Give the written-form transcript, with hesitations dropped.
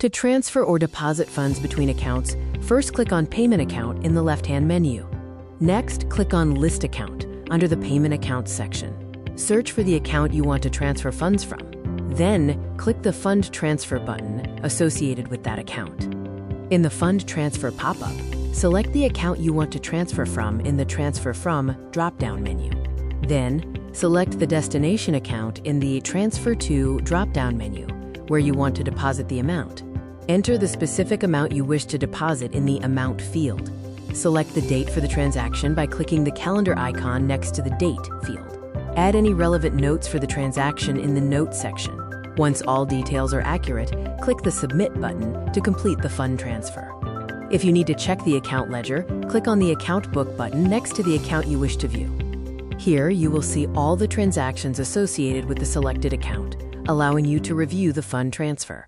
To transfer or deposit funds between accounts, first click on Payment Account in the left-hand menu. Next, click on List Account under the Payment Accounts section. Search for the account you want to transfer funds from. Then, click the Fund Transfer button associated with that account. In the Fund Transfer pop-up, select the account you want to transfer from in the Transfer From drop-down menu. Then, select the destination account in the Transfer To drop-down menu, where you want to deposit the amount. Enter the specific amount you wish to deposit in the Amount field. Select the date for the transaction by clicking the calendar icon next to the Date field. Add any relevant notes for the transaction in the Notes section. Once all details are accurate, click the Submit button to complete the fund transfer. If you need to check the account ledger, click on the Account Book button next to the account you wish to view. Here, you will see all the transactions associated with the selected account, allowing you to review the fund transfer.